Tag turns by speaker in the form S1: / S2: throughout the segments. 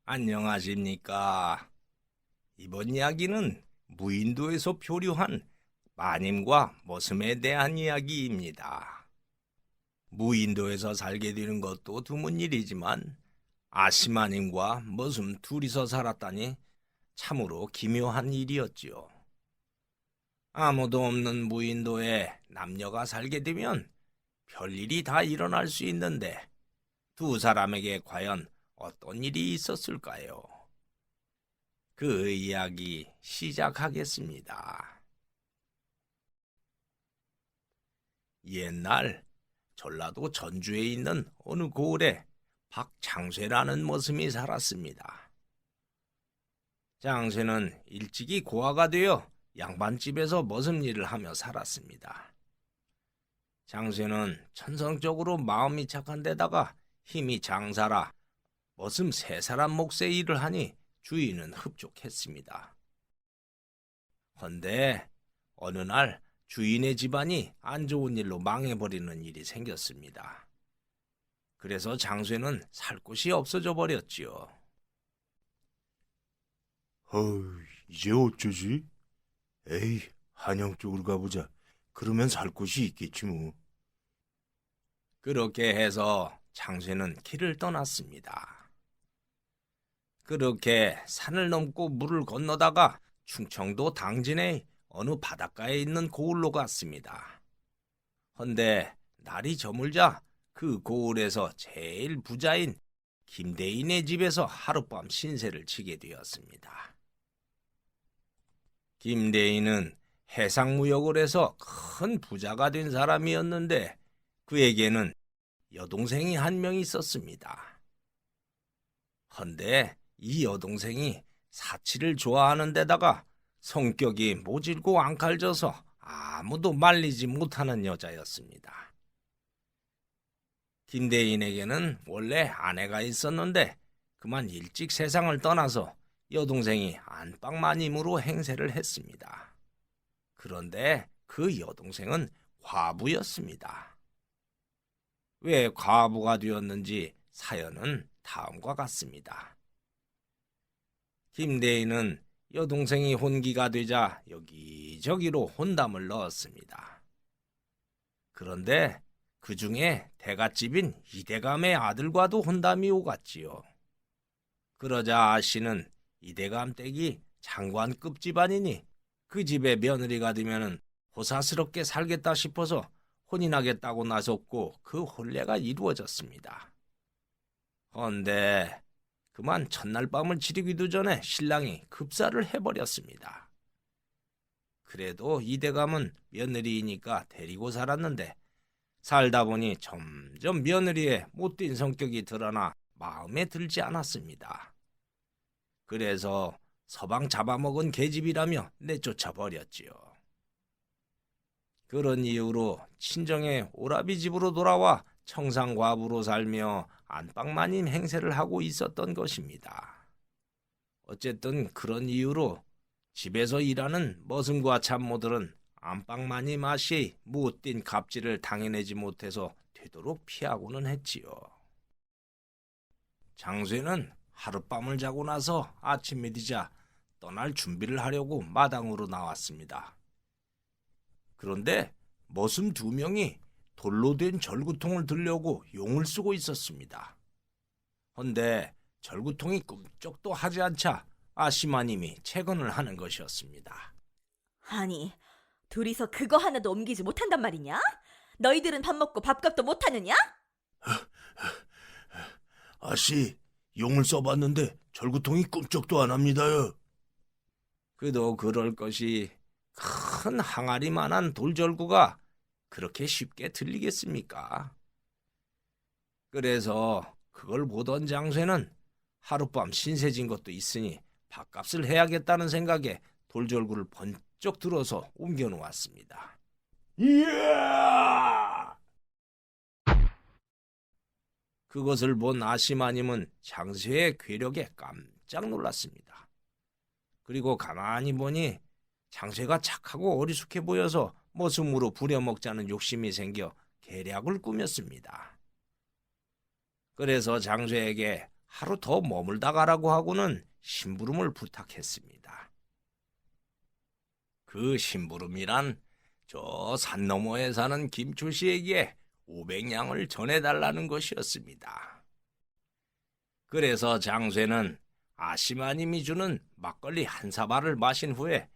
S1: 안녕하십니까. 이번 이야기는 무인도에서 표류한 마님과 머슴에 대한 이야기입니다. 무인도에서 살게 되는 것도 드문 일이지만 아시마님과 머슴 둘이서 살았다니 참으로 기묘한 일이었지요. 아무도 없는 무인도에 남녀가 살게 되면 별일이 다 일어날 수 있는데 두 사람에게 과연 어떤 일이 있었을까요? 그 이야기 시작하겠습니다. 옛날 전라도 전주에 있는 어느 고을에 박장쇠라는 머슴이 살았습니다. 장쇠는 일찍이 고아가 되어 양반집에서 머슴 일을 하며 살았습니다. 장쇠는 천성적으로 마음이 착한 데다가 힘이 장사라 머슴 세 사람 몫의 일을 하니 주인은 흡족했습니다. 헌데 어느 날 주인의 집안이 안 좋은 일로 망해버리는 일이 생겼습니다. 그래서 장쇠는 살 곳이 없어져 버렸지요.
S2: 이제 어쩌지? 에이, 한양 쪽으로 가보자. 그러면 살 곳이 있겠지 뭐.
S1: 그렇게 해서 장쇠는 길을 떠났습니다. 그렇게 산을 넘고 물을 건너다가 충청도 당진의 어느 바닷가에 있는 고을로 갔습니다. 헌데 날이 저물자 그 고을에서 제일 부자인 김대인의 집에서 하룻밤 신세를 지게 되었습니다. 김대인은 해상무역을 해서 큰 부자가 된 사람이었는데 그에게는 여동생이 한 명 있었습니다. 헌데 이 여동생이 사치를 좋아하는 데다가 성격이 모질고 앙칼져서 아무도 말리지 못하는 여자였습니다. 김대인에게는 원래 아내가 있었는데 그만 일찍 세상을 떠나서 여동생이 안방마님으로 행세를 했습니다. 그런데 그 여동생은 과부였습니다. 왜 과부가 되었는지 사연은 다음과 같습니다. 김대인은 여동생이 혼기가 되자 여기저기로 혼담을 넣었습니다. 그런데 그 중에 대갓집인 이대감의 아들과도 혼담이 오갔지요. 그러자 아씨는 이대감 댁이 장관급 집안이니 그 집의 며느리가 되면은 호사스럽게 살겠다 싶어서 혼인하겠다고 나섰고 그 혼례가 이루어졌습니다. 헌데 그만 첫날 밤을 지르기도 전에 신랑이 급사를 해버렸습니다. 그래도 이대감은 며느리이니까 데리고 살았는데 살다 보니 점점 며느리의 못된 성격이 드러나 마음에 들지 않았습니다. 그래서 서방 잡아먹은 계집이라며 내쫓아 버렸지요. 그런 이유로 친정의 오라비 집으로 돌아와 청상과부로 살며 안방마님 행세를 하고 있었던 것입니다. 어쨌든 그런 이유로 집에서 일하는 머슴과 참모들은 안방마님 아씨의 못된 갑질을 당해내지 못해서 되도록 피하고는 했지요. 장쇠는 하룻밤을 자고 나서 아침이 되자 떠날 준비를 하려고 마당으로 나왔습니다. 그런데 머슴 두 명이 돌로 된 절구통을 들려고 용을 쓰고 있었습니다. 헌데 절구통이 꿈쩍도 하지 않자 아시마님이 채건을 하는 것이었습니다.
S3: 아니, 둘이서 그거 하나도 옮기지 못한단 말이냐? 너희들은 밥 먹고 밥값도 못하느냐?
S2: 아씨, 용을 써봤는데 절구통이 꿈쩍도 안 합니다요.
S1: 그도 그럴 것이 큰 항아리만한 돌절구가 그렇게 쉽게 들리겠습니까? 그래서 그걸 보던 장쇠는 하룻밤 신세진 것도 있으니 밥값을 해야겠다는 생각에 돌절구를 번쩍 들어서 옮겨놓았습니다.
S2: 이야!
S1: 그것을 본 아시마님은 장쇠의 괴력에 깜짝 놀랐습니다. 그리고 가만히 보니 장쇠가 착하고 어리숙해 보여서 머슴으로 부려먹자는 욕심이 생겨 계략을 꾸몄습니다. 그래서 장쇠에게 하루 더 머물다 가라고 하고는 심부름을 부탁했습니다. 그 심부름이란 저 산 너머에 사는 김초 씨에게 500냥을 전해달라는 것이었습니다. 그래서 장쇠는 아씨마님이 주는 막걸리 한 사발을 마신 후에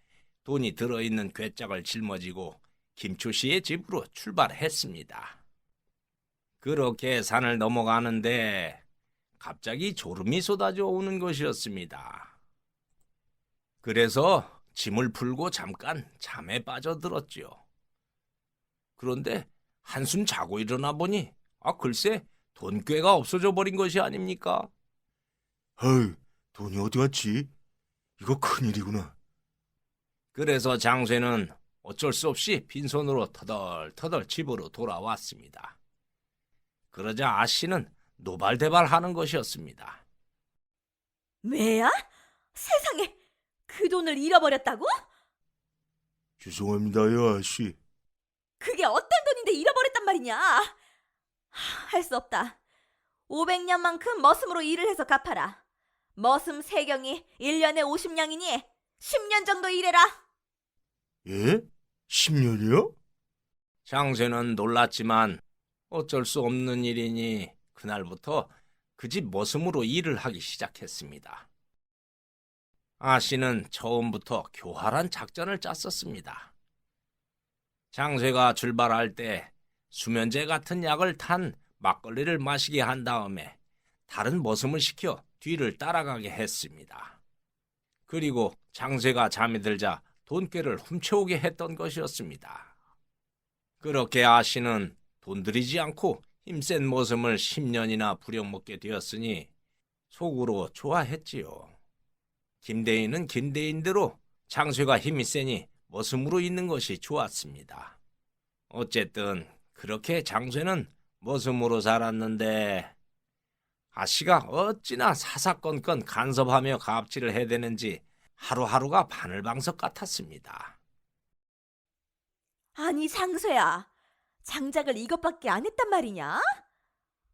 S1: 돈이 들어있는 괴짝을 짊어지고 김초 씨의 집으로 출발했습니다. 그렇게 산을 넘어가는데 갑자기 졸음이 쏟아져 오는 것이었습니다. 그래서 짐을 풀고 잠깐 잠에 빠져들었지요. 그런데 한숨 자고 일어나 보니 글쎄 돈꾀가 없어져 버린 것이 아닙니까?
S2: 어이, 돈이 어디 갔지? 이거 큰일이구나.
S1: 그래서 장쇠는 어쩔 수 없이 빈손으로 터덜터덜 집으로 돌아왔습니다. 그러자 아씨는 노발대발하는 것이었습니다.
S3: 왜야? 세상에, 그 돈을 잃어버렸다고?
S2: 죄송합니다요, 아씨.
S3: 그게 어떤 돈인데 잃어버렸단 말이냐? 할 수 없다. 500냥만큼 머슴으로 일을 해서 갚아라. 머슴 3경이 1년에 50냥이니 10년 정도 일해라.
S2: 예? 10년이요?
S1: 장쇠는 놀랐지만 어쩔 수 없는 일이니 그날부터 그 집 머슴으로 일을 하기 시작했습니다. 아씨는 처음부터 교활한 작전을 짰었습니다. 장쇠가 출발할 때 수면제 같은 약을 탄 막걸리를 마시게 한 다음에 다른 머슴을 시켜 뒤를 따라가게 했습니다. 그리고 장쇠가 잠이 들자 돈꾀를 훔쳐오게 했던 것이었습니다. 그렇게 아씨는 돈 들이지 않고 힘센 머슴을 10년이나 부려먹게 되었으니 속으로 좋아했지요. 김대인은 김대인대로 장쇠가 힘이 세니 머슴으로 있는 것이 좋았습니다. 어쨌든 그렇게 장쇠는 머슴으로 살았는데 아씨가 어찌나 사사건건 간섭하며 갑질을 해대는지 하루하루가 바늘방석 같았습니다.
S3: 아니 장쇠야, 장작을 이것밖에 안 했단 말이냐?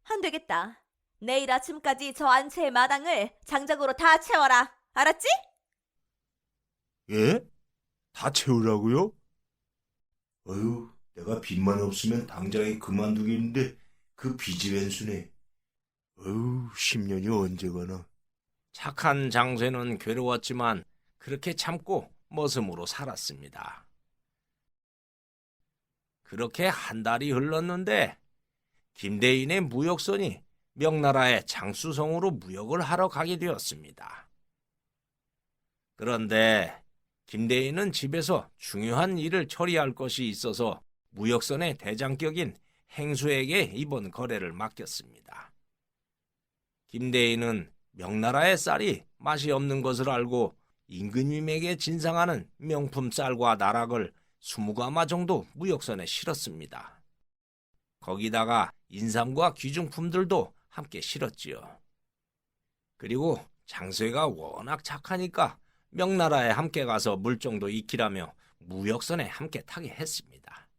S3: 안 되겠다. 내일 아침까지 저 안채의 마당을 장작으로 다 채워라. 알았지?
S2: 예? 다 채우라고요? 어휴, 내가 빚만 없으면 당장에 그만두겠는데 그 빚이 웬수네. 어휴, 10년이 언제 가나.
S1: 착한 장쇠는 괴로웠지만 그렇게 참고 머슴으로 살았습니다. 그렇게 한 달이 흘렀는데 김대인의 무역선이 명나라의 장수성으로 무역을 하러 가게 되었습니다. 그런데 김대인은 집에서 중요한 일을 처리할 것이 있어서 무역선의 대장격인 행수에게 이번 거래를 맡겼습니다. 김대인은 명나라의 쌀이 맛이 없는 것을 알고 임금님에게 진상하는 명품 쌀과 나락을 20가마 정도 무역선에 실었습니다. 거기다가 인삼과 귀중품들도 함께 실었지요. 그리고 장쇠가 워낙 착하니까 명나라에 함께 가서 물정도 익히라며 무역선에 함께 타게 했습니다.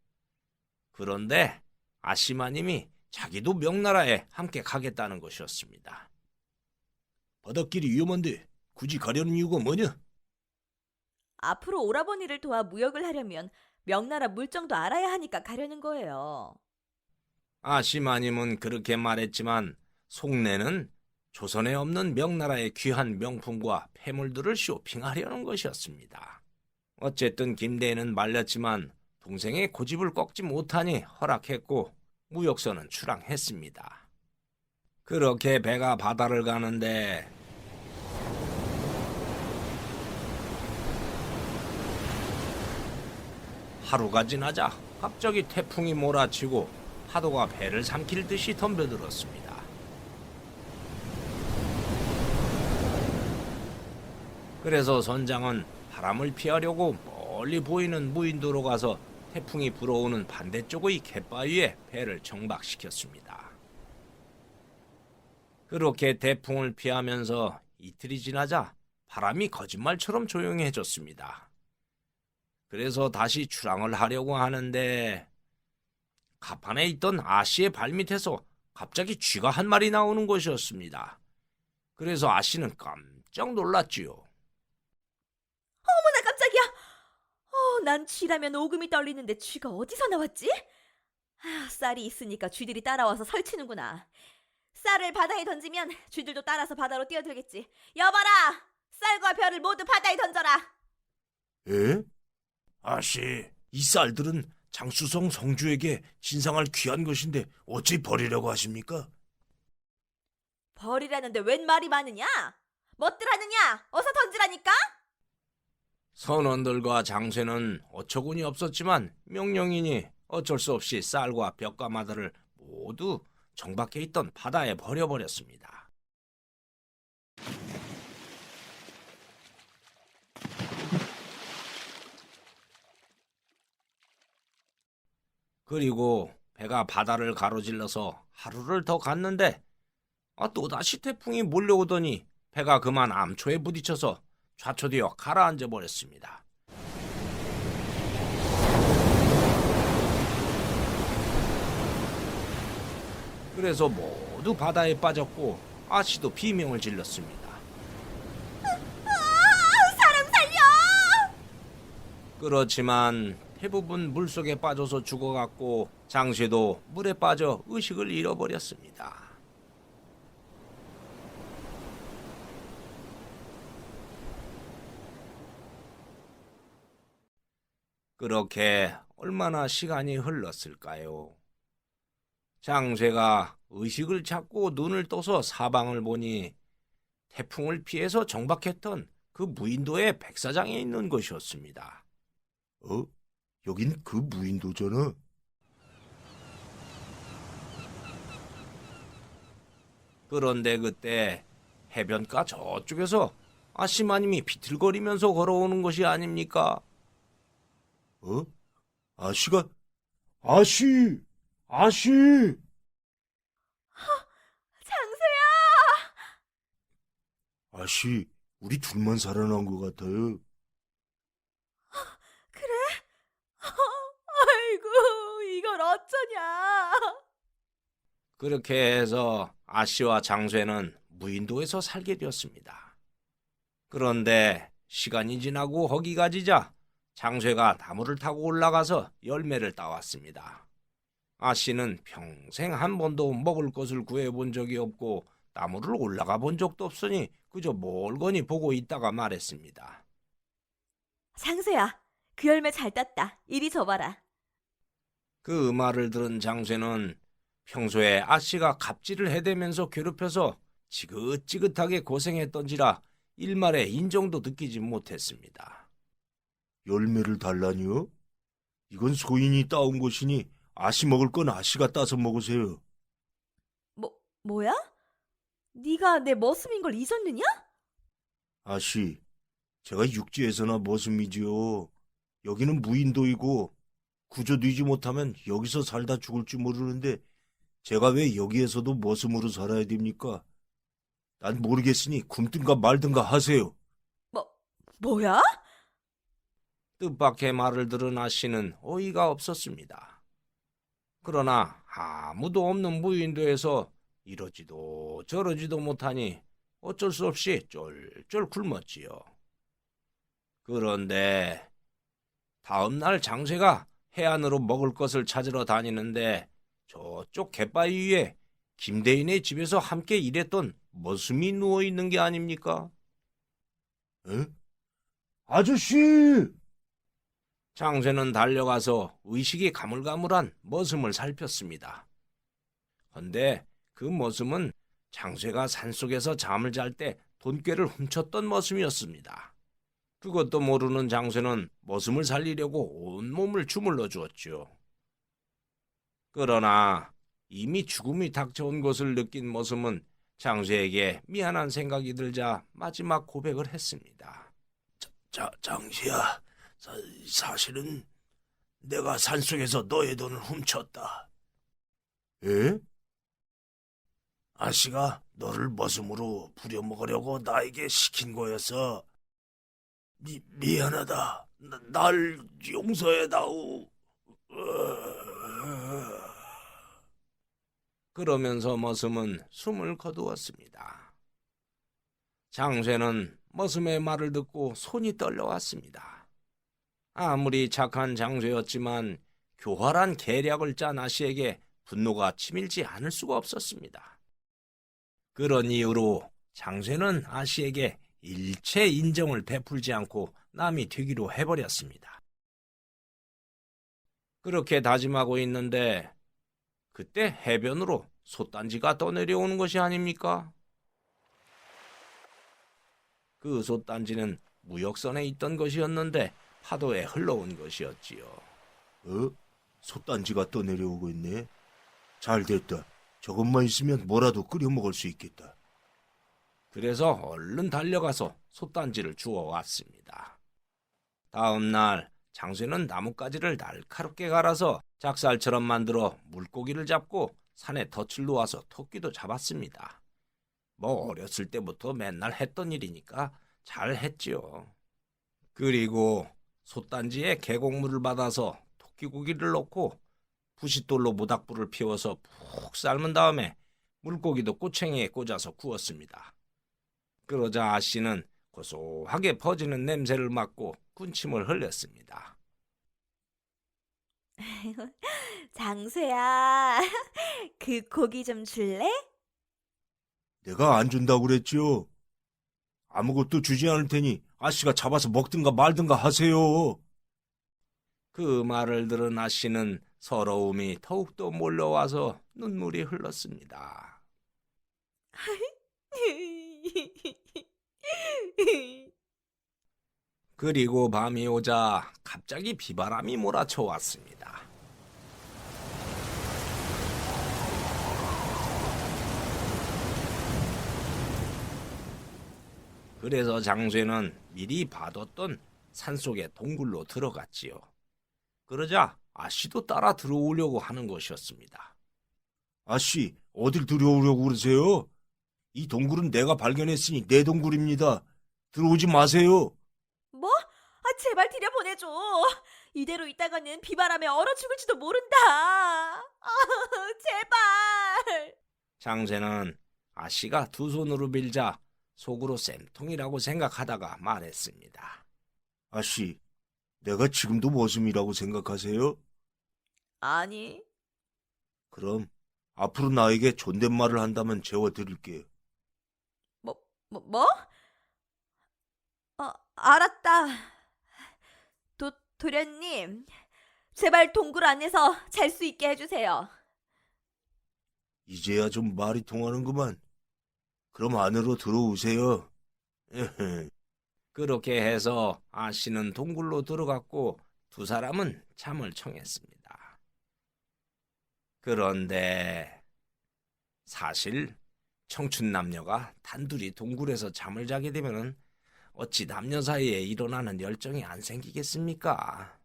S1: 그런데 아씨마님이 자기도 명나라에 함께 가겠다는 것이었습니다. 바닷길이 위험한데 굳이 가려는 이유가 뭐냐?
S3: 앞으로 오라버니를 도와 무역을 하려면 명나라 물정도 알아야 하니까 가려는 거예요.
S1: 아씨마님은 그렇게 말했지만 속내는 조선에 없는 명나라의 귀한 명품과 폐물들을 쇼핑하려는 것이었습니다. 어쨌든 김대인은 말렸지만 동생의 고집을 꺾지 못하니 허락했고 무역선은 출항했습니다. 그렇게 배가 바다를 가는데 하루가 지나자 갑자기 태풍이 몰아치고 파도가 배를 삼킬 듯이 덤벼들었습니다. 그래서 선장은 바람을 피하려고 멀리 보이는 무인도로 가서 태풍이 불어오는 반대쪽의 갯바위에 배를 정박시켰습니다. 그렇게 태풍을 피하면서 이틀이 지나자 바람이 거짓말처럼 조용해졌습니다. 그래서 다시 출항을 하려고 하는데 갑판에 있던 아씨의 발밑에서 갑자기 쥐가 한 마리 나오는 것이었습니다. 그래서 아씨는 깜짝 놀랐지요.
S3: 어머나 깜짝이야. 난 쥐라면 오금이 떨리는데 쥐가 어디서 나왔지? 쌀이 있으니까 쥐들이 따라와서 설치는구나. 쌀을 바다에 던지면 쥐들도 따라서 바다로 뛰어들겠지. 여봐라! 쌀과 별을 모두 바다에 던져라.
S2: 에?
S1: 아씨, 이 쌀들은 장수성 성주에게 진상할 귀한 것인데 어찌 버리려고 하십니까?
S3: 버리라는데 웬 말이 많으냐? 뭣들 하느냐? 어서 던지라니까?
S1: 선원들과 장쇠는 어처구니 없었지만 명령이니 어쩔 수 없이 쌀과 벽과마다를 모두 정밖에 있던 바다에 버려버렸습니다. 그리고 배가 바다를 가로질러서 하루를 더 갔는데 또다시 태풍이 몰려오더니 배가 그만 암초에 부딪혀서 좌초되어 가라앉아 버렸습니다. 그래서 모두 바다에 빠졌고 아씨도 비명을 질렀습니다.
S3: 사람 살려!
S1: 그렇지만 대부분 물속에 빠져서 죽어갔고 장쇠도 물에 빠져 의식을 잃어버렸습니다. 그렇게 얼마나 시간이 흘렀을까요? 장쇠가 의식을 찾고 눈을 떠서 사방을 보니 태풍을 피해서 정박했던 그 무인도의 백사장에 있는 것이었습니다.
S2: 여긴 그 무인도잖아.
S1: 그런데 그때 해변가 저쪽에서 아씨마님이 비틀거리면서 걸어오는 것이 아닙니까?
S2: 아씨가, 아씨!
S3: 장수야!
S2: 아씨, 우리 둘만 살아난 것 같아요.
S3: 그래? 아이고, 이걸 어쩌냐?
S1: 그렇게 해서 아씨와 장쇠는 무인도에서 살게 되었습니다. 그런데 시간이 지나고 허기가 지자 장쇠가 나무를 타고 올라가서 열매를 따왔습니다. 아씨는 평생 한 번도 먹을 것을 구해본 적이 없고 나무를 올라가 본 적도 없으니 그저 멀거니 보고 있다가 말했습니다.
S3: 장수야, 그 열매 잘 땄다. 이리 줘봐라.
S1: 그 말을 들은 장쇠는 평소에 아씨가 갑질을 해대면서 괴롭혀서 지긋지긋하게 고생했던지라 일말의 인정도 느끼지 못했습니다.
S2: 열매를 달라니요? 이건 소인이 따온 것이니 아씨 먹을 건 아씨가 따서 먹으세요.
S3: 뭐야? 네가 내 머슴인 걸 잊었느냐?
S2: 아씨, 제가 육지에서나 머슴이지요. 여기는 무인도이고 구조되지 못하면 여기서 살다 죽을 줄 모르는데 제가 왜 여기에서도 머슴으로 살아야 됩니까? 난 모르겠으니 굶든가 말든가 하세요.
S3: 뭐야?
S1: 뜻밖의 말을 들은 아씨는 어이가 없었습니다. 그러나 아무도 없는 무인도에서 이러지도 저러지도 못하니 어쩔 수 없이 쫄쫄 굶었지요. 그런데 다음 날 장쇠가 해안으로 먹을 것을 찾으러 다니는데 저쪽 갯바위 위에 김대인의 집에서 함께 일했던 머슴이 누워있는 게 아닙니까?
S2: 에? 아저씨!
S1: 장쇠는 달려가서 의식이 가물가물한 머슴을 살폈습니다. 헌데 그 머슴은 장쇠가 산속에서 잠을 잘 때 돈꾀를 훔쳤던 머슴이었습니다. 그것도 모르는 장쇠는 머슴을 살리려고 온몸을 주물러 주었죠. 그러나 이미 죽음이 닥쳐온 것을 느낀 머슴은 장쇠에게 미안한 생각이 들자 마지막 고백을 했습니다.
S2: 장씨야, 사실은 내가 산속에서 너의 돈을 훔쳤다. 에? 아씨가 너를 머슴으로 부려먹으려고 나에게 시킨 거였어. 미안하다. 날 용서해다오.
S1: 그러면서 머슴은 숨을 거두었습니다. 장쇠는 머슴의 말을 듣고 손이 떨려왔습니다. 아무리 착한 장쇠였지만 교활한 계략을 짠 아씨에게 분노가 치밀지 않을 수가 없었습니다. 그런 이유로 장쇠는 아씨에게 일체 인정을 베풀지 않고 남이 되기로 해버렸습니다. 그렇게 다짐하고 있는데 그때 해변으로 솥단지가 떠내려오는 것이 아닙니까? 그 솥단지는 무역선에 있던 것이었는데 파도에 흘러온 것이었지요.
S2: 어? 솥단지가 떠내려오고 있네. 잘 됐다. 저것만 있으면 뭐라도 끓여 먹을 수 있겠다.
S1: 그래서 얼른 달려가서 솥단지를 주워왔습니다. 다음 날 장쇠는 나뭇가지를 날카롭게 갈아서 작살처럼 만들어 물고기를 잡고 산에 덫을 놓아서 토끼도 잡았습니다. 뭐 어렸을 때부터 맨날 했던 일이니까 잘 했지요. 그리고 솥단지에 계곡물을 받아서 토끼고기를 넣고 부싯돌로 모닥불을 피워서 푹 삶은 다음에 물고기도 꼬챙이에 꽂아서 구웠습니다. 그러자 아씨는 고소하게 퍼지는 냄새를 맡고 군침을 흘렸습니다.
S3: 장쇠야, 그 고기 좀 줄래?
S2: 내가 안 준다고 그랬죠. 아무것도 주지 않을 테니 아씨가 잡아서 먹든가 말든가 하세요.
S1: 그 말을 들은 아씨는 서러움이 더욱더 몰려와서 눈물이 흘렀습니다. 그리고 밤이 오자 갑자기 비바람이 몰아쳐 왔습니다. 그래서 장쇠는 미리 봐뒀던 산속의 동굴로 들어갔지요. 그러자 아씨도 따라 들어오려고 하는 것이었습니다.
S2: 아씨, 어딜 들여오려고 그러세요? 이 동굴은 내가 발견했으니 내 동굴입니다. 들어오지 마세요.
S3: 뭐? 제발 들여보내줘. 이대로 있다가는 비바람에 얼어 죽을지도 모른다. 제발.
S1: 장쇠는 아씨가 두 손으로 빌자 속으로 쌤통이라고 생각하다가 말했습니다.
S2: 아씨, 내가 지금도 머슴이라고 생각하세요?
S3: 아니.
S2: 그럼 앞으로 나에게 존댓말을 한다면 재워드릴게요.
S3: 뭐? 알았다. 도련님, 제발 동굴 안에서 잘 수 있게 해주세요.
S2: 이제야 좀 말이 통하는구만. 그럼 안으로 들어오세요.
S1: 그렇게 해서 아씨는 동굴로 들어갔고 두 사람은 잠을 청했습니다. 그런데 사실 청춘 남녀가 단둘이 동굴에서 잠을 자게 되면 어찌 남녀 사이에 일어나는 열정이 안 생기겠습니까?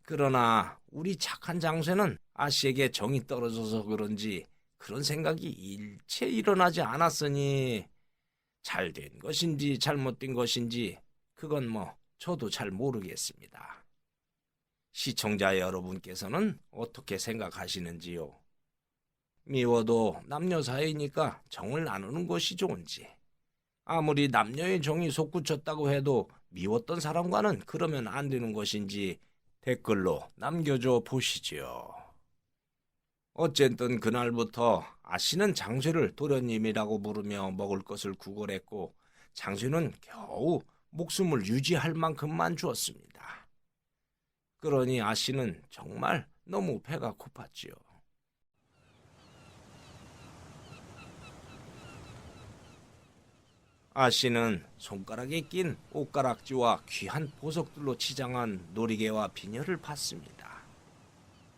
S1: 그러나 우리 착한 장쇠는 아씨에게 정이 떨어져서 그런지 그런 생각이 일체 일어나지 않았으니 잘된 것인지 잘못된 것인지 그건 뭐 저도 잘 모르겠습니다. 시청자 여러분께서는 어떻게 생각하시는지요? 미워도 남녀 사이니까 정을 나누는 것이 좋은지, 아무리 남녀의 정이 솟구쳤다고 해도 미웠던 사람과는 그러면 안 되는 것인지 댓글로 남겨줘 보시지요. 어쨌든 그날부터 아씨는 장쇠를 도련님이라고 부르며 먹을 것을 구걸했고 장쇠는 겨우 목숨을 유지할 만큼만 주었습니다. 그러니 아씨는 정말 너무 배가 고팠지요. 아씨는 손가락에 낀 옷가락지와 귀한 보석들로 치장한 놀이개와 비녀를 팠습니다.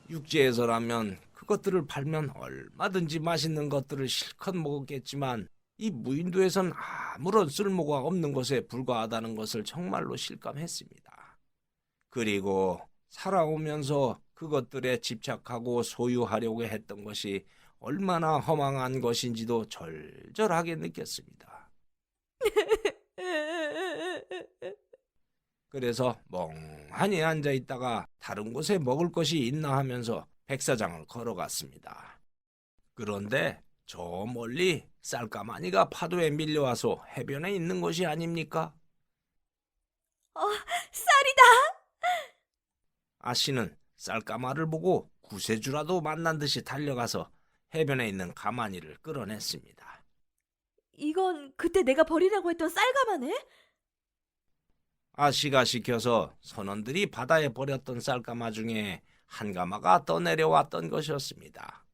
S1: 육지에서라면 그것들을 팔면 얼마든지 맛있는 것들을 실컷 먹었겠지만 이 무인도에선 아무런 쓸모가 없는 것에 불과하다는 것을 정말로 실감했습니다. 그리고 살아오면서 그것들에 집착하고 소유하려고 했던 것이 얼마나 허망한 것인지도 절절하게 느꼈습니다. 그래서 멍하니 앉아있다가 다른 곳에 먹을 것이 있나 하면서 백사장을 걸어갔습니다. 그런데 저 멀리 쌀가마니가 파도에 밀려와서 해변에 있는 것이 아닙니까?
S3: 쌀이다.
S1: 아씨는 쌀가마를 보고 구세주라도 만난 듯이 달려가서 해변에 있는 가마니를 끌어냈습니다.
S3: 이건 그때 내가 버리라고 했던 쌀가마네?
S1: 아씨가 시켜서 선원들이 바다에 버렸던 쌀가마 중에 한 가마가 떠내려왔던 것이었습니다.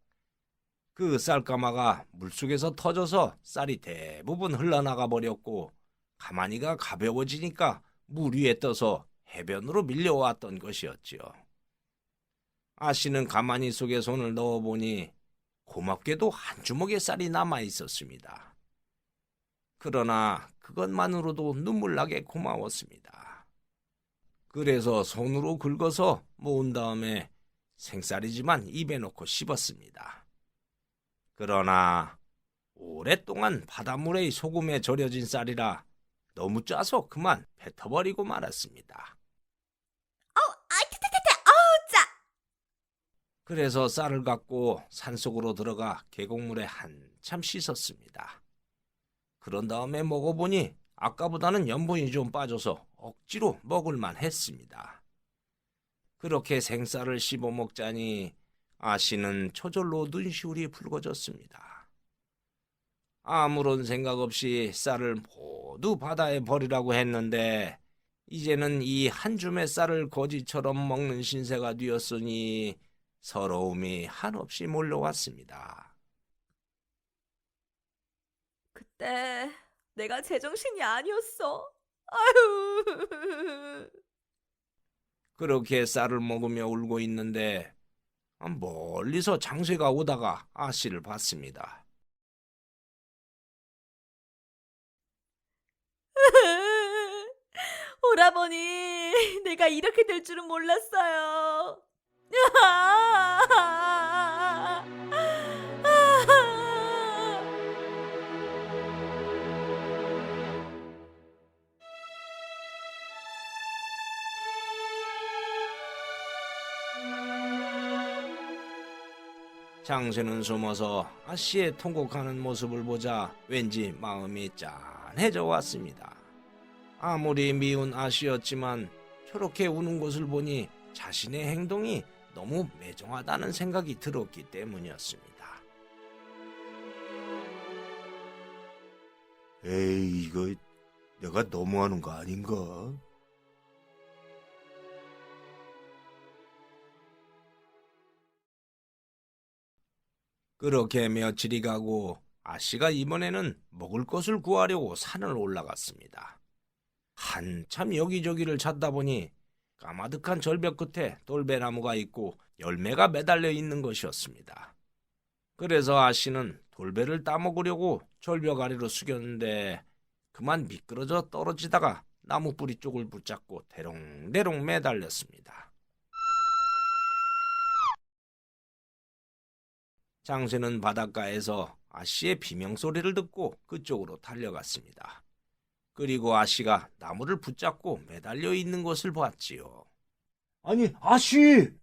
S1: 그 쌀가마가 물속에서 터져서 쌀이 대부분 흘러나가 버렸고 가마니가 가벼워지니까 물 위에 떠서 해변으로 밀려왔던 것이었지요. 아씨는 가마니 속에 손을 넣어보니 고맙게도 한 주먹의 쌀이 남아 있었습니다. 그러나 그것만으로도 눈물나게 고마웠습니다. 그래서 손으로 긁어서 모은 다음에 생쌀이지만 입에 넣고 씹었습니다. 그러나 오랫동안 바닷물에 소금에 절여진 쌀이라 너무 짜서 그만 뱉어버리고 말았습니다.
S3: 아우, 짜!
S1: 그래서 쌀을 갖고 산속으로 들어가 계곡물에 한참 씻었습니다. 그런 다음에 먹어보니 아까보다는 염분이 좀 빠져서 억지로 먹을만 했습니다. 그렇게 생쌀을 씹어 먹자니 아씨는 저절로 눈시울이 붉어졌습니다. 아무런 생각 없이 쌀을 모두 바다에 버리라고 했는데 이제는 이 한 줌의 쌀을 거지처럼 먹는 신세가 되었으니 서러움이 한없이 몰려왔습니다.
S3: 그때 내가 제정신이 아니었어. 아유.
S1: 그렇게 쌀을 먹으며 울고 있는데 멀리서 장쇠가 오다가 아씨를 봤습니다.
S3: 오라버니, 내가 이렇게 될 줄은 몰랐어요.
S1: 장쇠는 숨어서 아씨의 통곡하는 모습을 보자 왠지 마음이 짠해져 왔습니다. 아무리 미운 아씨였지만 저렇게 우는 것을 보니 자신의 행동이 너무 매정하다는 생각이 들었기 때문이었습니다.
S2: 에이, 이거 내가 너무하는 거 아닌가?
S1: 그렇게 며칠이 가고 아씨가 이번에는 먹을 것을 구하려고 산을 올라갔습니다. 한참 여기저기를 찾다 보니 까마득한 절벽 끝에 돌배나무가 있고 열매가 매달려 있는 것이었습니다. 그래서 아씨는 돌배를 따먹으려고 절벽 아래로 숙였는데 그만 미끄러져 떨어지다가 나무 뿌리 쪽을 붙잡고 대롱대롱 매달렸습니다. 장쇠는 바닷가에서 아씨의 비명소리를 듣고 그쪽으로 달려갔습니다. 그리고 아씨가 나무를 붙잡고 매달려 있는 것을 봤지요.
S2: 아니, 아씨!
S3: 살려주세요!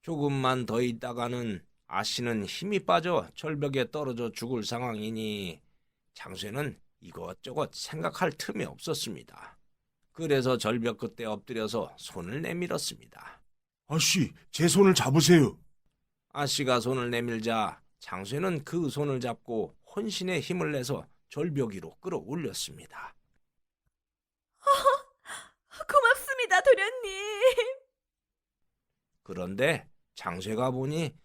S1: 조금만 더 있다가는 아씨는 힘이 빠져 절벽에 떨어져 죽을 상황이니 장쇠는 이것저것 생각할 틈이 없었습니다. 그래서 절벽 끝에 엎드려서 손을 내밀었습니다.
S2: 아씨, 제 손을 잡으세요.
S1: 아씨가 손을 내밀자 장쇠는 그 손을 잡고 혼신의 힘을 내서 절벽 위로 끌어올렸습니다.
S3: 고맙습니다, 도련님.
S1: 그런데 장쇠가 보니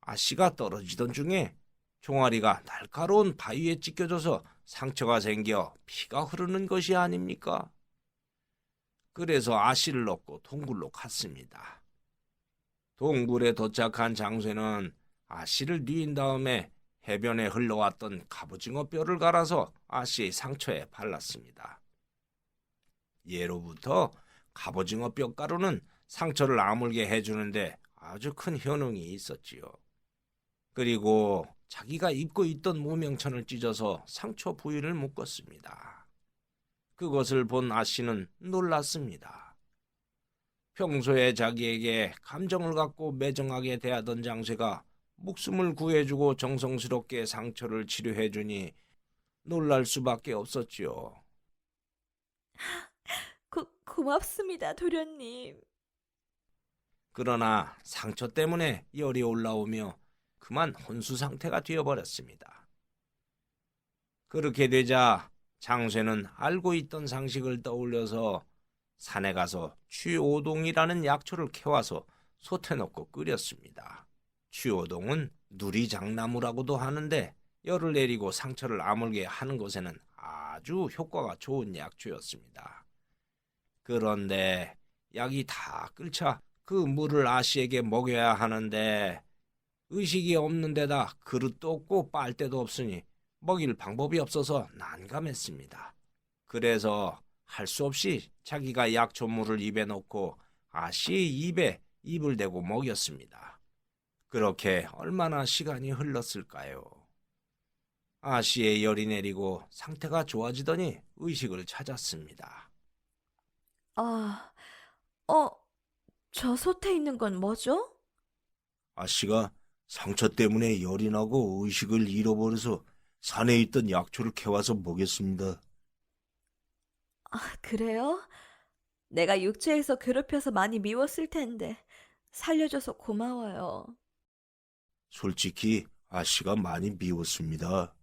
S1: 아씨가 떨어지던 중에 종아리가 날카로운 바위에 찢겨져서 상처가 생겨 피가 흐르는 것이 아닙니까? 그래서 아씨를 얻고 동굴로 갔습니다. 동굴에 도착한 장쇠는 아씨를 뉘인 다음에 해변에 흘러왔던 갑오징어 뼈를 갈아서 아씨의 상처에 발랐습니다. 예로부터 갑오징어 뼈가루는 상처를 아물게 해주는데 아주 큰 효능이 있었지요. 그리고 자기가 입고 있던 무명천을 찢어서 상처 부위를 묶었습니다. 그것을 본 아씨는 놀랐습니다. 평소에 자기에게 감정을 갖고 매정하게 대하던 장쇠가 목숨을 구해주고 정성스럽게 상처를 치료해주니 놀랄 수밖에 없었지요.
S3: 고맙습니다, 도련님.
S1: 그러나 상처 때문에 열이 올라오며 그만 혼수 상태가 되어버렸습니다. 그렇게 되자 장쇠는 알고 있던 상식을 떠올려서 산에 가서 취오동이라는 약초를 캐와서 솥에 넣고 끓였습니다. 취오동은 누리장나무라고도 하는데 열을 내리고 상처를 아물게 하는 것에는 아주 효과가 좋은 약초였습니다. 그런데 약이 다 끓자 그 물을 아씨에게 먹여야 하는데 의식이 없는 데다 그릇도 없고 빨대도 없으니 먹일 방법이 없어서 난감했습니다. 그래서 할 수 없이 자기가 약초물을 입에 넣고 아씨의 입에 입을 대고 먹였습니다. 그렇게 얼마나 시간이 흘렀을까요? 아씨의 열이 내리고 상태가 좋아지더니 의식을 찾았습니다.
S3: 저 솥에 있는 건 뭐죠?
S2: 아씨가 상처 때문에 열이 나고 의식을 잃어버려서 산에 있던 약초를 캐와서 먹였습니다.
S3: 그래요? 내가 육체에서 괴롭혀서 많이 미웠을 텐데 살려줘서 고마워요.
S2: 솔직히 아씨가 많이 미웠습니다.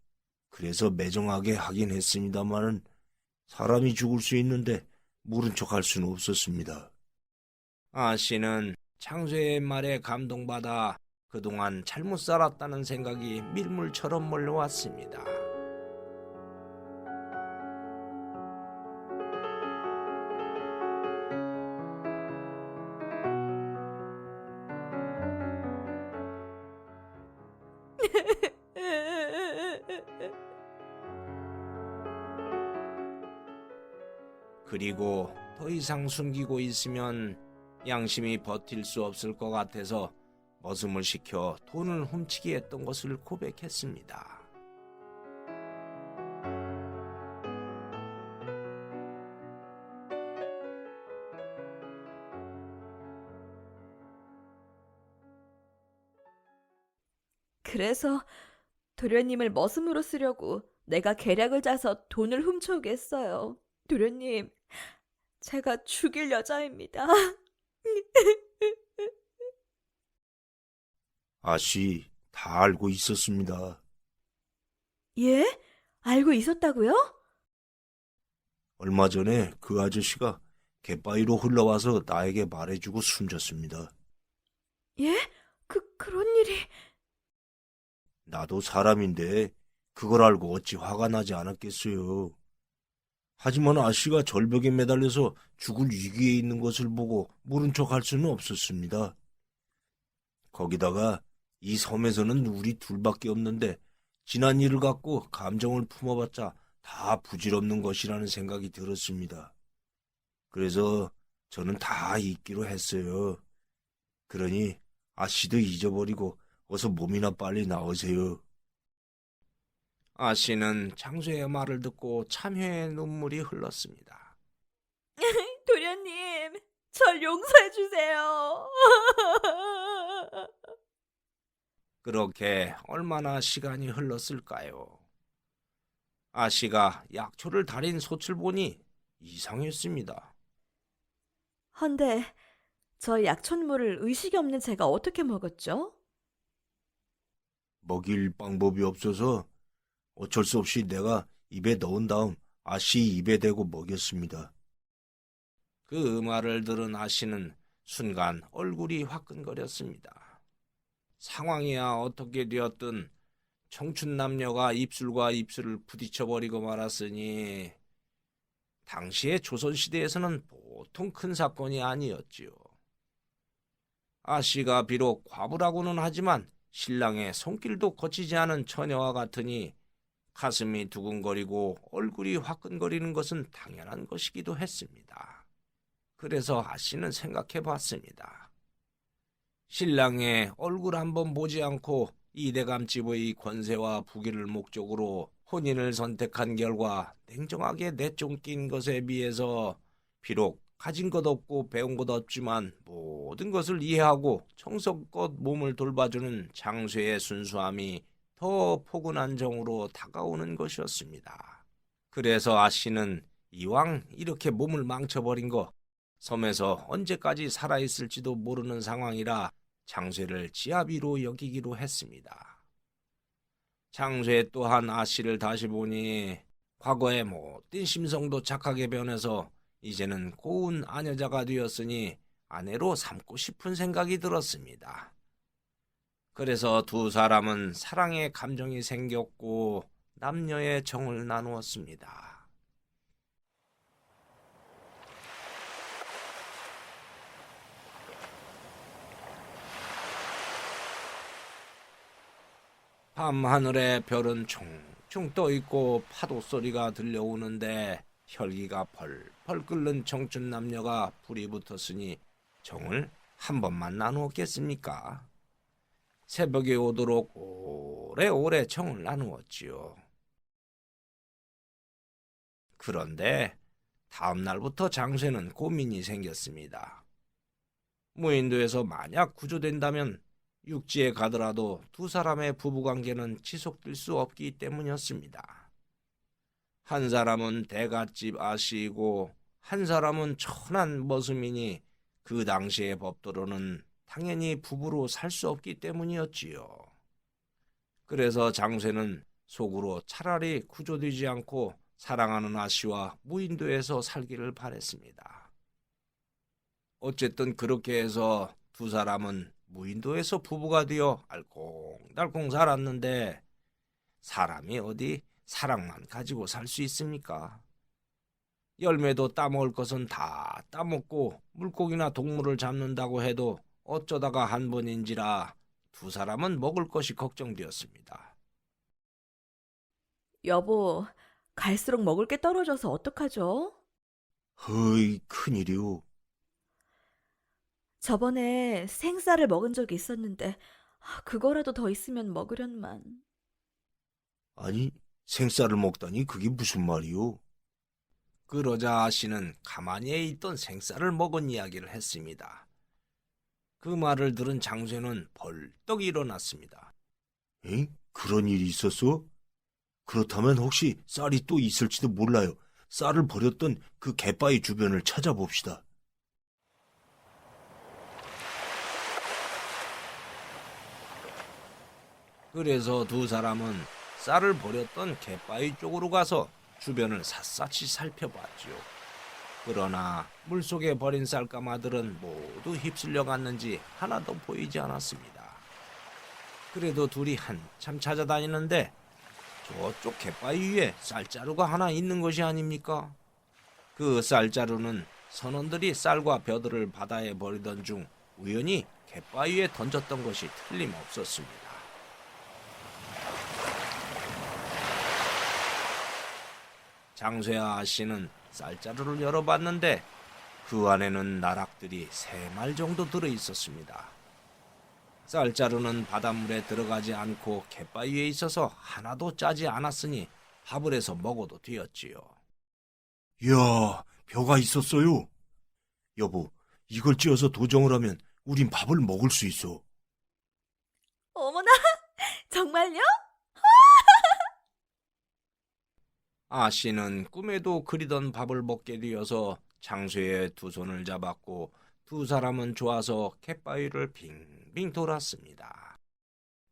S2: 그래서 매정하게 하긴 했습니다마는 사람이 죽을 수 있는데 모른 척할 수는 없었습니다.
S1: 아씨는 장쇠의 말에 감동받아 그동안 잘못 살았다는 생각이 밀물처럼 몰려왔습니다. 그리고 더 이상 숨기고 있으면 양심이 버틸 수 없을 것 같아서 머슴을 시켜 돈을 훔치게 했던 것을 고백했습니다.
S3: 그래서 도련님을 머슴으로 쓰려고 내가 계략을 짜서 돈을 훔쳐오게 했어요. 도련님, 제가 죽일 여자입니다.
S2: 아씨 다 알고 있었습니다.
S3: 예? 알고 있었다고요?
S2: 얼마 전에 그 아저씨가 갯바위로 흘러와서 나에게 말해주고 숨졌습니다.
S3: 예? 그런 일이...
S2: 나도 사람인데 그걸 알고 어찌 화가 나지 않았겠어요. 하지만 아씨가 절벽에 매달려서 죽을 위기에 있는 것을 보고 모른 척 할 수는 없었습니다. 거기다가 이 섬에서는 우리 둘밖에 없는데 지난 일을 갖고 감정을 품어봤자 다 부질없는 것이라는 생각이 들었습니다. 그래서 저는 다 잊기로 했어요. 그러니 아씨도 잊어버리고 어서 몸이나 빨리 나오세요.
S1: 아씨는 장쇠의 말을 듣고 참회의 눈물이 흘렀습니다.
S3: 도련님, 절 용서해 주세요.
S1: 그렇게 얼마나 시간이 흘렀을까요? 아씨가 약초를 달인 솥을 보니 이상했습니다.
S3: 헌데 저 약촌물을 의식이 없는 제가 어떻게 먹었죠?
S2: 먹일 방법이 없어서 어쩔 수 없이 내가 입에 넣은 다음 아씨 입에 대고 먹였습니다.
S1: 그 말을 들은 아씨는 순간 얼굴이 화끈거렸습니다. 상황이야 어떻게 되었든 청춘 남녀가 입술과 입술을 부딪혀버리고 말았으니 당시의 조선시대에서는 보통 큰 사건이 아니었지요. 아씨가 비록 과부라고는 하지만 신랑의 손길도 거치지 않은 처녀와 같으니 가슴이 두근거리고 얼굴이 화끈거리는 것은 당연한 것이기도 했습니다. 그래서 아씨는 생각해 봤습니다. 신랑의 얼굴 한번 보지 않고 이대감집의 권세와 부귀를 목적으로 혼인을 선택한 결과 냉정하게 내쫓긴 것에 비해서 비록 가진 것 없고 배운 것 없지만 모든 것을 이해하고 정성껏 몸을 돌봐주는 장쇠의 순수함이 더 포근한 정으로 다가오는 것이었습니다. 그래서 아씨는 이왕 이렇게 몸을 망쳐버린 거 섬에서 언제까지 살아있을지도 모르는 상황이라 장쇠를 지아비로 여기기로 했습니다. 장쇠 또한 아씨를 다시 보니 과거의 못된 심성도 착하게 변해서 이제는 고운 아녀자가 되었으니 아내로 삼고 싶은 생각이 들었습니다. 그래서 두 사람은 사랑의 감정이 생겼고 남녀의 정을 나누었습니다. 밤하늘에 별은 충충 떠있고 파도 소리가 들려오는데 혈기가 펄펄 끓는 청춘 남녀가 불이 붙었으니 정을 한 번만 나누었겠습니까? 새벽이 오도록 오래오래 정을 나누었지요. 그런데 다음 날부터 장쇠는 고민이 생겼습니다. 무인도에서 만약 구조된다면 육지에 가더라도 두 사람의 부부관계는 지속될 수 없기 때문이었습니다. 한 사람은 대갓집 아씨이고 한 사람은 천한 머슴이니 그 당시의 법도로는 당연히 부부로 살 수 없기 때문이었지요. 그래서 장쇠는 속으로 차라리 구조되지 않고 사랑하는 아씨와 무인도에서 살기를 바랬습니다. 어쨌든 그렇게 해서 두 사람은 무인도에서 부부가 되어 알콩달콩 살았는데 사람이 어디 사랑만 가지고 살 수 있습니까? 열매도 따먹을 것은 다 따먹고 물고기나 동물을 잡는다고 해도 어쩌다가 한 번인지라 두 사람은 먹을 것이 걱정되었습니다.
S3: 여보, 갈수록 먹을 게 떨어져서 어떡하죠?
S2: 허이, 큰일이오.
S3: 저번에 생쌀을 먹은 적이 있었는데 그거라도 더 있으면 먹으련만.
S2: 아니, 생쌀을 먹다니 그게 무슨 말이오?
S1: 그러자 아씨는 가만히 있던 생쌀을 먹은 이야기를 했습니다. 그 말을 들은 장쇠는 벌떡 일어났습니다.
S2: 에? 그런 일이 있었어? 그렇다면 혹시 쌀이 또 있을지도 몰라요. 쌀을 버렸던 그 갯바위 주변을 찾아봅시다.
S1: 그래서 두 사람은 쌀을 버렸던 갯바위 쪽으로 가서 주변을 샅샅이 살펴봤지요. 그러나 물속에 버린 쌀가마들은 모두 휩쓸려 갔는지 하나도 보이지 않았습니다. 그래도 둘이 한참 찾아다니는데 저쪽 갯바위 위에 쌀자루가 하나 있는 것이 아닙니까? 그 쌀자루는 선원들이 쌀과 벼들을 바다에 버리던 중 우연히 갯바위에 던졌던 것이 틀림없었습니다. 장쇠와 아씨는 쌀자루를 열어봤는데 그 안에는 나락들이 3말 정도 들어있었습니다. 쌀자루는 바닷물에 들어가지 않고 갯바위에 있어서 하나도 짜지 않았으니 밥을 해서 먹어도 되었지요.
S2: 이야, 벼가 있었어요. 여보, 이걸 찧어서 도정을 하면 우린 밥을 먹을 수 있어.
S3: 어머나, 정말요?
S1: 아씨는 꿈에도 그리던 밥을 먹게 되어서 장쇠의 두 손을 잡았고 두 사람은 좋아서 갯바위를 빙빙 돌았습니다.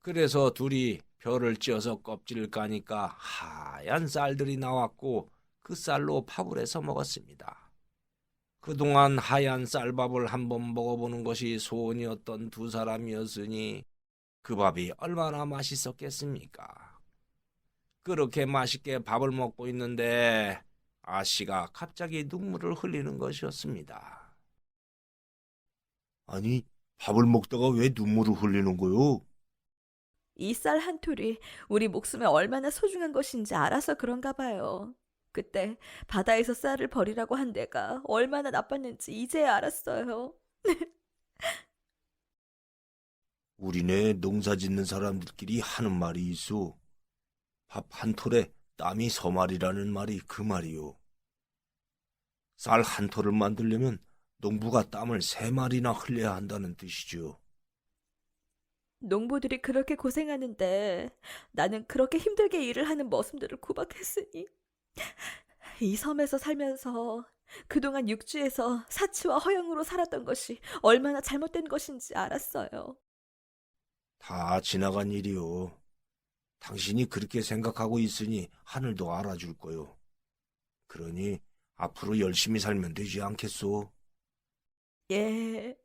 S1: 그래서 둘이 벼를 찧어서 껍질을 까니까 하얀 쌀들이 나왔고 그 쌀로 밥을 해서 먹었습니다. 그동안 하얀 쌀밥을 한번 먹어보는 것이 소원이었던 두 사람이었으니 그 밥이 얼마나 맛있었겠습니까? 그렇게 맛있게 밥을 먹고 있는데 아씨가 갑자기 눈물을 흘리는 것이었습니다.
S2: 아니, 밥을 먹다가 왜 눈물을 흘리는 거요?
S3: 이 쌀 한 톨이 우리 목숨에 얼마나 소중한 것인지 알아서 그런가 봐요. 그때 바다에서 쌀을 버리라고 한 내가 얼마나 나빴는지 이제야 알았어요.
S2: 우리네 농사 짓는 사람들끼리 하는 말이 있어. 밥 한 톨에 땀이 서말이라는 말이 그 말이요. 쌀 한 톨을 만들려면 농부가 땀을 3마리나 흘려야 한다는 뜻이죠.
S3: 농부들이 그렇게 고생하는데 나는 그렇게 힘들게 일을 하는 머슴들을 구박했으니 이 섬에서 살면서 그동안 육지에서 사치와 허영으로 살았던 것이 얼마나 잘못된 것인지 알았어요.
S2: 다 지나간 일이요. 당신이 그렇게 생각하고 있으니 하늘도 알아줄 거요. 그러니 앞으로 열심히 살면 되지 않겠소?
S3: 예.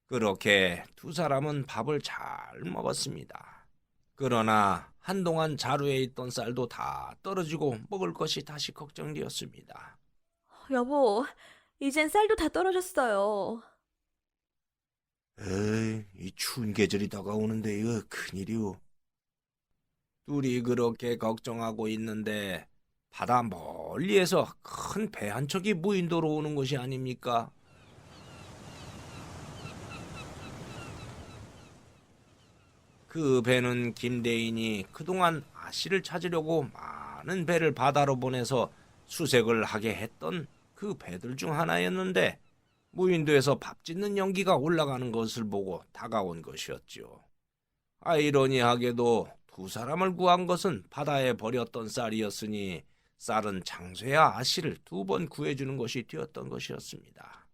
S1: 그렇게 두 사람은 밥을 잘 먹었습니다. 그러나 한동안 자루에 있던 쌀도 다 떨어지고 먹을 것이 다시 걱정되었습니다.
S3: 여보, 이젠 쌀도 다 떨어졌어요.
S2: 에이, 이 추운 계절이 다가오는데 이거 큰일이오.
S1: 둘이 그렇게 걱정하고 있는데 바다 멀리에서 큰 배 한 척이 무인도로 오는 것이 아닙니까? 그 배는 김대인이 그동안 아씨를 찾으려고 많은 배를 바다로 보내서 수색을 하게 했던 그 배들 중 하나였는데 무인도에서 밥 짓는 연기가 올라가는 것을 보고 다가온 것이었죠. 아이러니하게도 두 사람을 구한 것은 바다에 버렸던 쌀이었으니 쌀은 장쇠와 아씨를 2번 구해주는 것이 되었던 것이었습니다.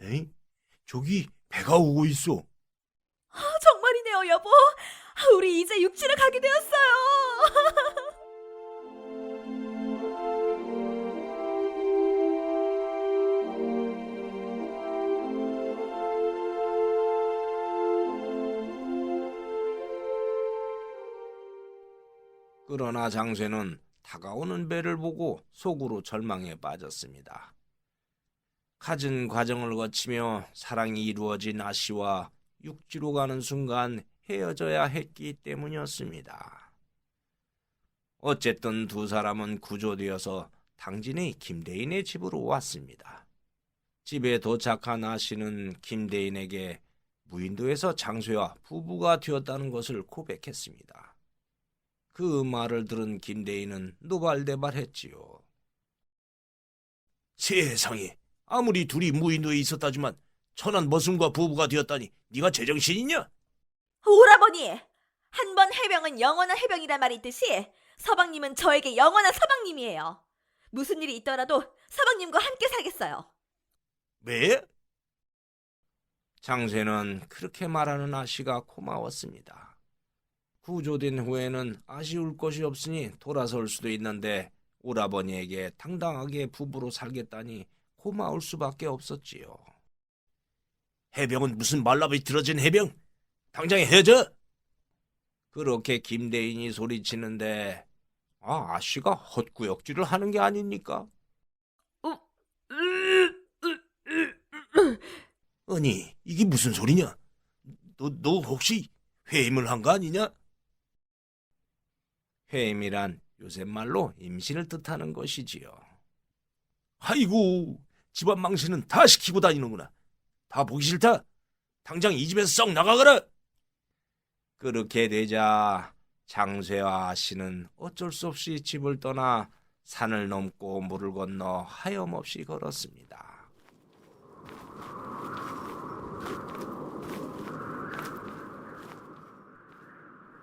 S2: 에이? 저기 배가 오고 있어.
S3: 정말이네요, 여보. 우리 이제 육지를 가게 되었어요.
S1: 그러나 장쇠는 다가오는 배를 보고 속으로 절망에 빠졌습니다. 갖은 과정을 거치며 사랑이 이루어진 아씨와 육지로 가는 순간 헤어져야 했기 때문이었습니다. 어쨌든 두 사람은 구조되어서 당진의 김대인의 집으로 왔습니다. 집에 도착한 아씨는 김대인에게 무인도에서 장쇠와 부부가 되었다는 것을 고백했습니다. 그 말을 들은 김대인은 노발대발했지요.
S2: 세상에, 아무리 둘이 무인도에 있었다지만 천한 머슴과 부부가 되었다니 네가 제정신이냐?
S3: 오라버니, 한 번 해병은 영원한 해병이란 말이 있듯이 서방님은 저에게 영원한 서방님이에요. 무슨 일이 있더라도 서방님과 함께 살겠어요.
S2: 왜?
S1: 장쇠는 그렇게 말하는 아씨가 고마웠습니다. 구조된 후에는 아쉬울 것이 없으니 돌아설 수도 있는데 오라버니에게 당당하게 부부로 살겠다니 고마울 수밖에 없었지요.
S2: 해병은 무슨 말라비틀어진 해병? 당장에 헤어져!
S1: 그렇게 김대인이 소리치는데 아씨가 헛구역질을 하는 게 아닙니까?
S2: 아니, 이게 무슨 소리냐? 너 혹시 회임을 한 거 아니냐?
S1: 회임이란 요새 말로 임신을 뜻하는 것이지요.
S2: 아이고, 집안 망신은 다 시키고 다니는구나. 다 보기 싫다. 당장 이 집에서 썩 나가거라.
S1: 그렇게 되자 장쇠와 아씨는 어쩔 수 없이 집을 떠나 산을 넘고 물을 건너 하염없이 걸었습니다.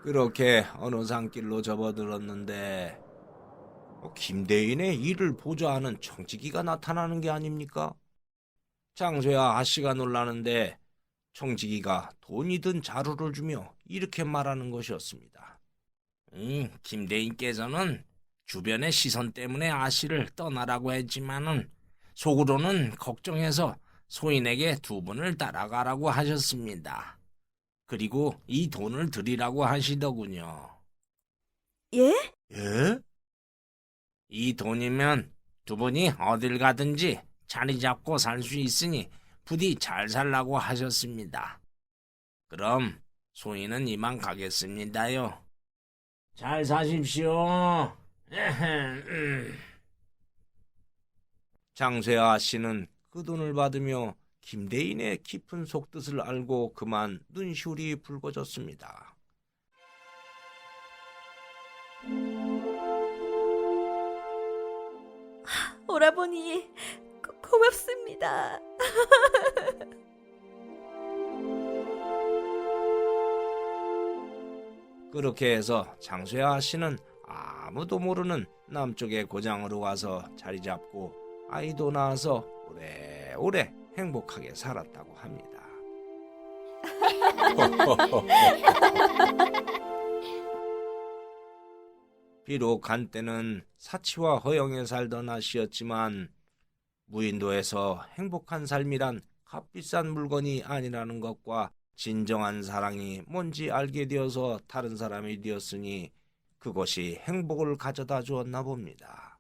S1: 그렇게 어느 산길로 접어들었는데 김대인의 일을 보좌하는 청지기가 나타나는 게 아닙니까? 장쇠와 아씨가 놀라는데 청지기가 돈이 든 자루를 주며 이렇게 말하는 것이었습니다. 김대인께서는 주변의 시선 때문에 아씨를 떠나라고 했지만은 속으로는 걱정해서 소인에게 2분을 따라가라고 하셨습니다. 그리고 이 돈을 드리라고 하시더군요.
S3: 예?
S2: 예?
S1: 이 돈이면 2분이 어딜 가든지 자리 잡고 살 수 있으니 부디 잘 살라고 하셨습니다. 그럼 소인은 이만 가겠습니다요. 잘 사십시오. 장쇠와 아씨는 그 돈을 받으며 김대인의 깊은 속뜻을 알고 그만 눈시울이 붉어졌습니다.
S3: 오라버니 고맙습니다.
S1: 그렇게 해서 장수야 씨는 아무도 모르는 남쪽의 고장으로 와서 자리 잡고 아이도 낳아서 오래오래 행복하게 살았다고 합니다. 비록 한때는 사치와 허영에 살던 아씨였지만 무인도에서 행복한 삶이란 값비싼 물건이 아니라는 것과 진정한 사랑이 뭔지 알게 되어서 다른 사람이 되었으니 그것이 행복을 가져다 주었나 봅니다.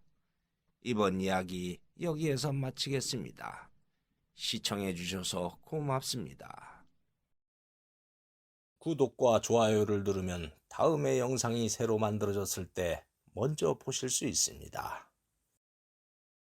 S1: 이번 이야기 여기에서 마치겠습니다. 시청해 주셔서 고맙습니다. 구독과 좋아요를 누르면 다음에 영상이 새로 만들어졌을 때 먼저 보실 수 있습니다.